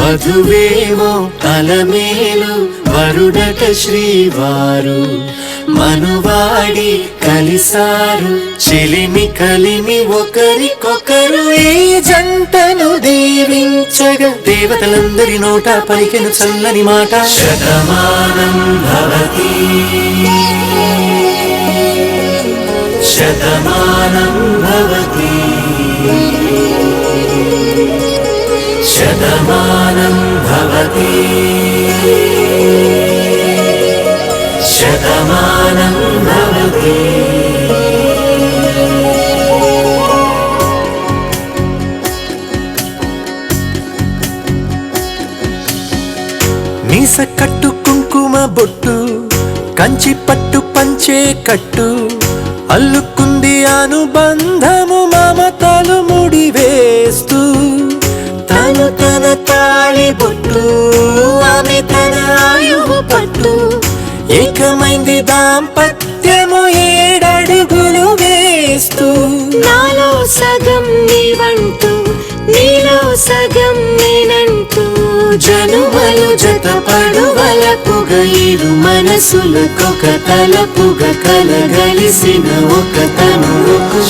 వధువేమో అలమేలు వరుడట శ్రీవారు మనువాడి కలిసారు చెలిమి కలిమి ఒకరికొకరు ఈ జంటను దీవించగా దేవతలందరి నోట పలికెను చల్లని మాట శతమానం భవతి శతమానం భవతి శతమానం భవతి శతమానం భవతి మీస కట్టు కుంకుమ బొట్టు కంచి పట్టు పంచే కట్టు అల్లుకుంది అనుబంధము మమతలు ముడివేస్తూ తను తన తాళి బొట్టు ఆమె తన ఆయువు పట్టు ఏకమైంది దాంపత్యము 7 అడుగులు వేస్తూ నాలో సగం నీవంటూ నీలో సగం నేనంటూ జనుమలు జతపడువలపుగ ఇరు మనసులకొక తలపుగ కలగలిసిన ఒక తనువుకు